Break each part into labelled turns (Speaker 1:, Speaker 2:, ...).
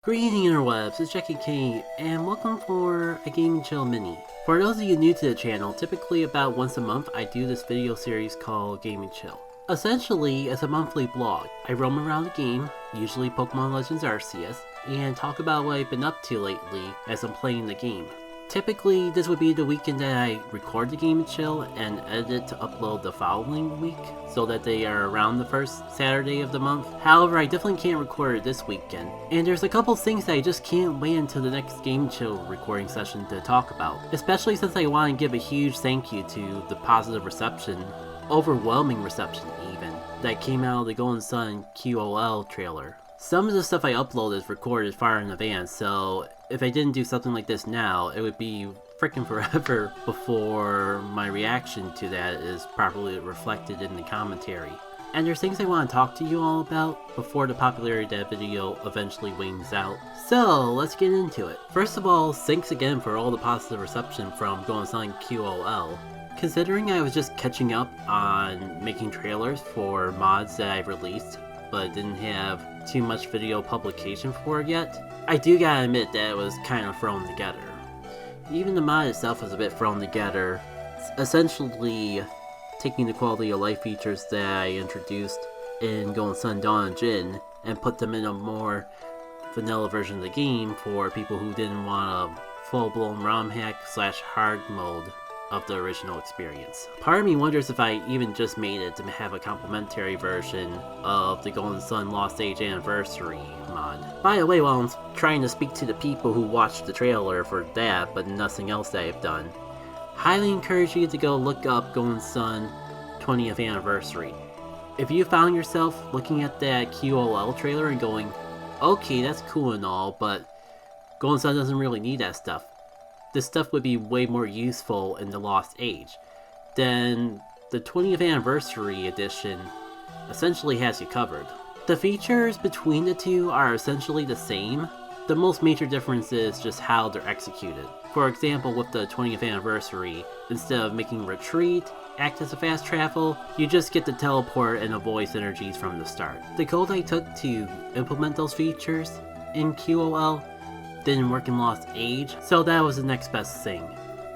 Speaker 1: Greetings interwebs, it's Jackie King, and welcome for a Gaming Chill Mini. For those of you new to the channel, typically about once a month I do this video series called Gaming Chill. Essentially, it's a monthly blog. I roam around the game, usually Pokemon Legends Arceus, and talk about what I've been up to lately as I'm playing the game. Typically, this would be the weekend that I record the Game and Chill and edit it to upload the following week, so that they are around the first Saturday of the month. However, I definitely can't record it this weekend, and there's a couple things that I just can't wait until the next Game and Chill recording session to talk about. Especially since I want to give a huge thank you to the positive reception, overwhelming reception even, that came out of the Golden Sun QOL trailer. Some of the stuff I upload is recorded far in advance, so if I didn't do something like this now, it would be freaking forever before my reaction to that is properly reflected in the commentary. And there's things I want to talk to you all about before the popularity of that video eventually wings out. So let's get into it. First of all, thanks again for all the positive reception from Golden Sun QOL. Considering I was just catching up on making trailers for mods that I've released, but didn't have too much video publication for it yet, I do gotta admit that it was kind of thrown together. Even the mod itself was a bit thrown together, essentially taking the quality of life features that I introduced in Golden Sun Dawn and Jin and put them in a more vanilla version of the game for people who didn't want a full-blown ROM hack / hard mode of the original experience. Part of me wonders if I even just made it to have a complimentary version of the Golden Sun Lost Age Anniversary mod. By the way, while I'm trying to speak to the people who watched the trailer for that but nothing else that I've done, highly encourage you to go look up Golden Sun 20th Anniversary. If you found yourself looking at that QOL trailer and going, okay, that's cool and all, but Golden Sun doesn't really need that stuff. This stuff would be way more useful in the Lost Age, then the 20th Anniversary Edition essentially has you covered. The features between the two are essentially the same. The most major difference is just how they're executed. For example, with the 20th Anniversary, instead of making retreat act as a fast travel, you just get to teleport and avoid synergies from the start. The code I took to implement those features in QOL didn't work in Lost Age, so that was the next best thing.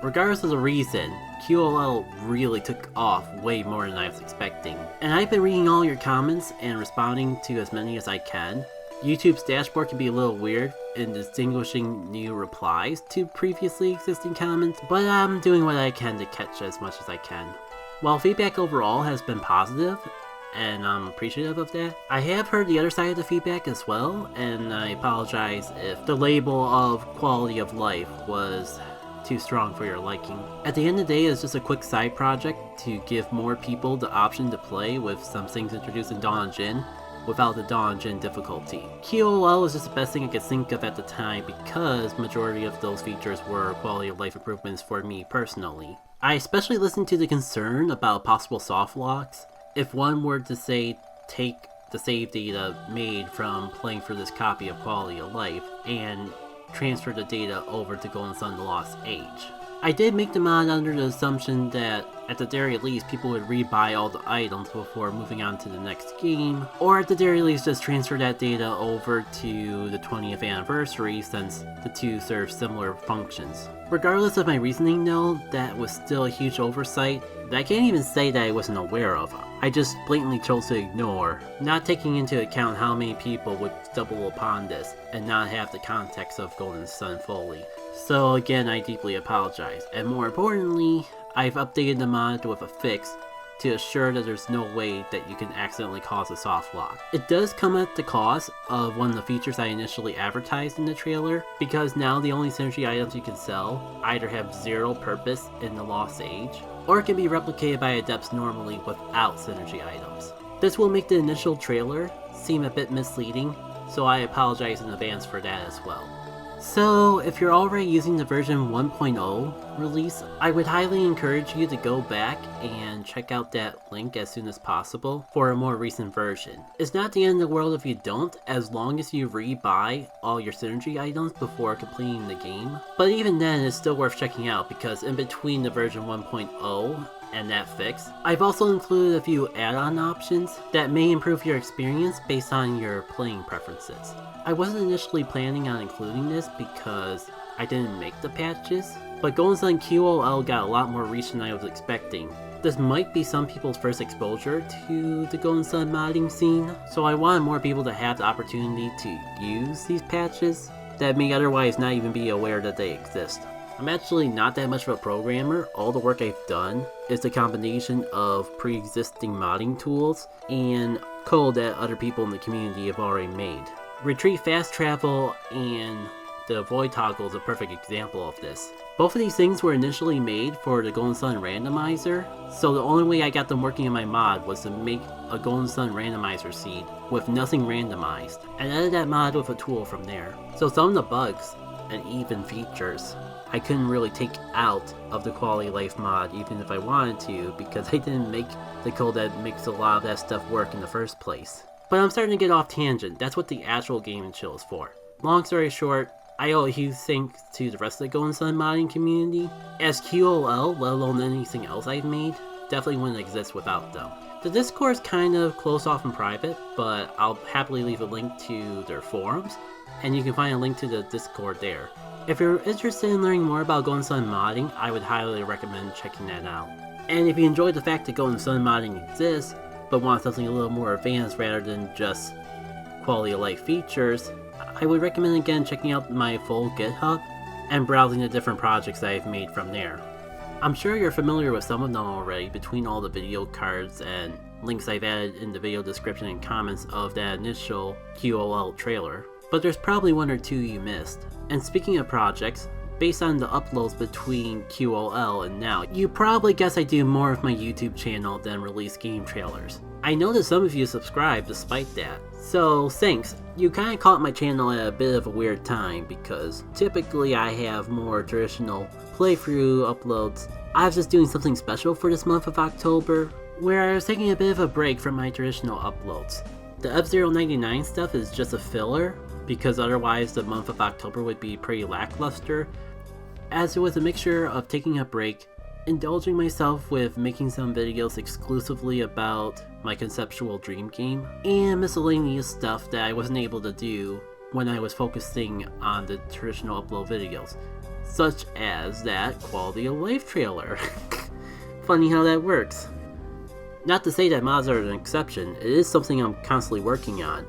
Speaker 1: Regardless of the reason, QOL really took off way more than I was expecting. And I've been reading all your comments and responding to as many as I can. YouTube's dashboard can be a little weird in distinguishing new replies to previously existing comments, but I'm doing what I can to catch as much as I can. While feedback overall has been positive, and I'm appreciative of that, I have heard the other side of the feedback as well, and I apologize if the label of quality of life was too strong for your liking. At the end of the day, it's just a quick side project to give more people the option to play with some things introduced in Dawn and Jin without the Dawn and Jin difficulty. QOL was just the best thing I could think of at the time because majority of those features were quality of life improvements for me personally. I especially listened to the concern about possible soft locks. If one were to say, take the save data made from playing for this copy of Quality of Life and transfer the data over to Golden Sun The Lost Age. I did make the mod under the assumption that, at the very least, people would rebuy all the items before moving on to the next game, or at the very least just transfer that data over to the 20th Anniversary since the two serve similar functions. Regardless of my reasoning though, that was still a huge oversight that I can't even say that I wasn't aware of. I just blatantly chose to ignore, not taking into account how many people would stumble upon this and not have the context of Golden Sun fully. So again, I deeply apologize, and more importantly, I've updated the mod with a fix to assure that there's no way that you can accidentally cause a soft lock. It does come at the cost of one of the features I initially advertised in the trailer, because now the only synergy items you can sell either have zero purpose in the Lost Age, or can be replicated by adepts normally without synergy items. This will make the initial trailer seem a bit misleading, so I apologize in advance for that as well. So, if you're already using the version 1.0 release, I would highly encourage you to go back and check out that link as soon as possible for a more recent version. It's not the end of the world if you don't, as long as you rebuy all your synergy items before completing the game. But even then, it's still worth checking out because in between the version 1.0 and that fix. I've also included a few add-on options that may improve your experience based on your playing preferences. I wasn't initially planning on including this because I didn't make the patches, but Golden Sun QOL got a lot more reach than I was expecting. This might be some people's first exposure to the Golden Sun modding scene, so I wanted more people to have the opportunity to use these patches that may otherwise not even be aware that they exist. I'm actually not that much of a programmer. All the work I've done is the combination of pre-existing modding tools and code that other people in the community have already made. Retreat Fast Travel and the Void Toggle is a perfect example of this. Both of these things were initially made for the Golden Sun randomizer, so the only way I got them working in my mod was to make a Golden Sun randomizer seed with nothing randomized, and edit that mod with a tool from there. So some of the bugs and even features I couldn't really take out of the quality of life mod even if I wanted to, because I didn't make the code that makes a lot of that stuff work in the first place. But I'm starting to get off tangent. That's what the actual Game & Chill is for. Long story short, I owe a huge thanks to the rest of the Golden Sun modding community, as QOL, let alone anything else I've made, definitely wouldn't exist without them. The Discord is kind of closed off and private, but I'll happily leave a link to their forums, and you can find a link to the Discord there. If you're interested in learning more about Golden Sun modding, I would highly recommend checking that out. And if you enjoyed the fact that Golden Sun modding exists, but want something a little more advanced rather than just quality of life features, I would recommend again checking out my full GitHub and browsing the different projects that I've made from there. I'm sure you're familiar with some of them already between all the video cards and links I've added in the video description and comments of that initial QOL trailer, but there's probably one or two you missed. And speaking of projects, based on the uploads between QOL and now, you probably guess I do more of my YouTube channel than release game trailers. I know that some of you subscribe despite that, so thanks. You kinda caught my channel at a bit of a weird time because typically I have more traditional playthrough uploads. I was just doing something special for this month of October, where I was taking a bit of a break from my traditional uploads. The F099 stuff is just a filler, because otherwise the month of October would be pretty lackluster, as it was a mixture of taking a break, indulging myself with making some videos exclusively about my conceptual dream game, and miscellaneous stuff that I wasn't able to do when I was focusing on the traditional upload videos, such as that quality of life trailer. Funny how that works. Not to say that mods are an exception, it is something I'm constantly working on.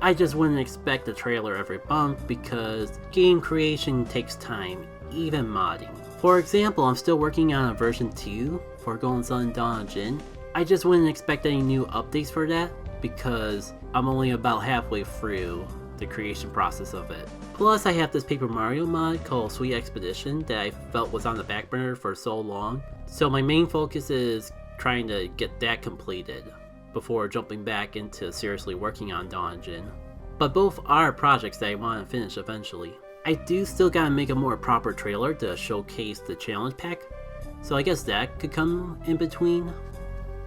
Speaker 1: I just wouldn't expect a trailer every month because game creation takes time, even modding. For example, I'm still working on a version 2 for Golden Sun Dawn of Jin. I just wouldn't expect any new updates for that because I'm only about halfway through the creation process of it. Plus I have this Paper Mario mod called Sweet Expedition that I felt was on the back burner for so long. So my main focus is trying to get that completed before jumping back into seriously working on Dawn of Jin. But both are projects that I want to finish eventually. I do still gotta make a more proper trailer to showcase the challenge pack, so I guess that could come in between.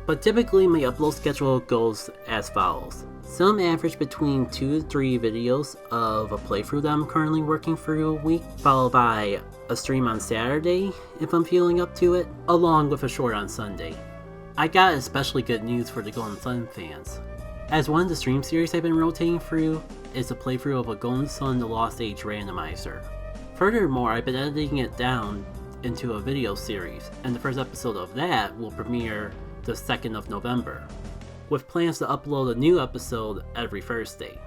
Speaker 1: But typically my upload schedule goes as follows. Some average between 2 to 3 videos of a playthrough that I'm currently working through a week, followed by a stream on Saturday if I'm feeling up to it, along with a short on Sunday. I got especially good news for the Golden Sun fans, as one of the stream series I've been rotating through is a playthrough of a Golden Sun The Lost Age randomizer. Furthermore, I've been editing it down into a video series, and the first episode of that will premiere the 2nd of November, with plans to upload a new episode every Thursday.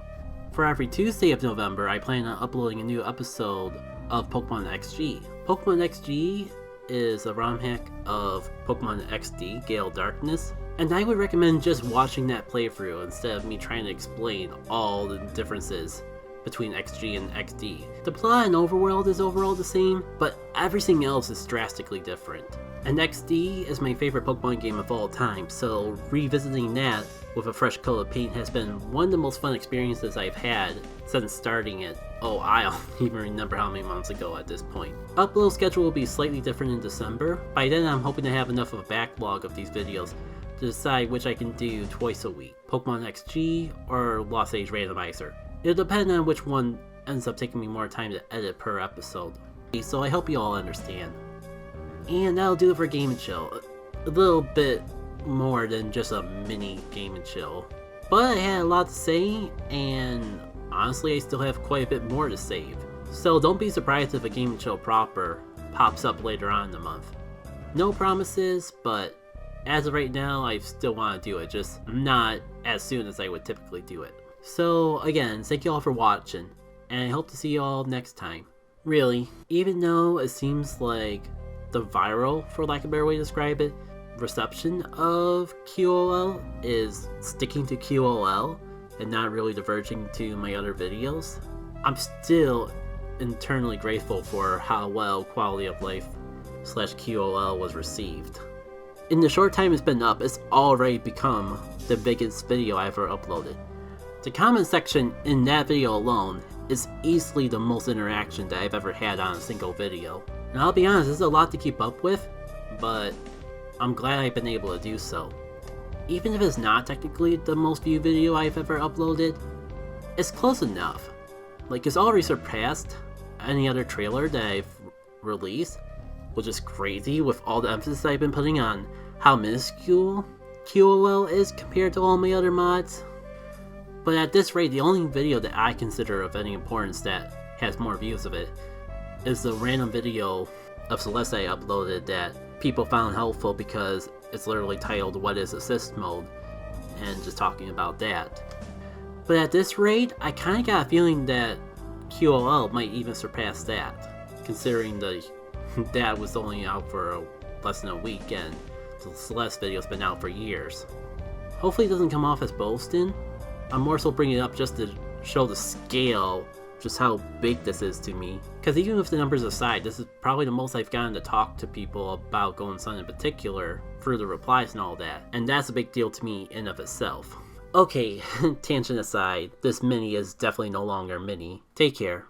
Speaker 1: For every Tuesday of November, I plan on uploading a new episode of Pokemon XG. Pokemon XG is a ROM hack of Pokemon XD, Gale Darkness, and I would recommend just watching that playthrough instead of me trying to explain all the differences between XG and XD. The plot and overworld is overall the same, but everything else is drastically different. And XD is my favorite Pokemon game of all time, so revisiting that with a fresh coat of paint has been one of the most fun experiences I've had since starting it. Oh, I don't even remember how many months ago at this point. Upload schedule will be slightly different in December. By then I'm hoping to have enough of a backlog of these videos to decide which I can do twice a week, Pokemon XG or Lost Age Randomizer. It'll depend on which one ends up taking me more time to edit per episode. So I hope you all understand. And that'll do it for Game & Chill. a little bit more than just a mini Game and Chill. But I had a lot to say, and honestly I still have quite a bit more to save. So don't be surprised if a Game and Chill proper pops up later on in the month. No promises, but as of right now I still want to do it, just not as soon as I would typically do it. So again, thank you all for watching, and I hope to see you all next time. Really, even though it seems like the viral, for lack of a better way to describe it, reception of QOL is sticking to QOL and not really diverging to my other videos, I'm still internally grateful for how well Quality of Life / QOL was received. In the short time it's been up, it's already become the biggest video I ever uploaded. The comment section in that video alone is easily the most interaction that I've ever had on a single video. And I'll be honest, this is a lot to keep up with, but I'm glad I've been able to do so. Even if it's not technically the most viewed video I've ever uploaded, it's close enough. Like, it's already surpassed any other trailer that I've released, which is crazy with all the emphasis I've been putting on how minuscule QOL is compared to all my other mods. But at this rate, the only video that I consider of any importance that has more views of it is the random video of Celeste I uploaded that people found helpful because it's literally titled "What is Assist Mode?" and just talking about that. But at this rate, I kinda got a feeling that QOL might even surpass that, considering that was only out for less than a week and the Celeste video's been out for years. Hopefully it doesn't come off as boasting. I'm more so bringing it up just to show the scale, just how big this is to me. Because even with the numbers aside, this is probably the most I've gotten to talk to people about Golden Sun in particular, through the replies and all that. And that's a big deal to me in of itself. Okay, tangent aside, this mini is definitely no longer mini. Take care.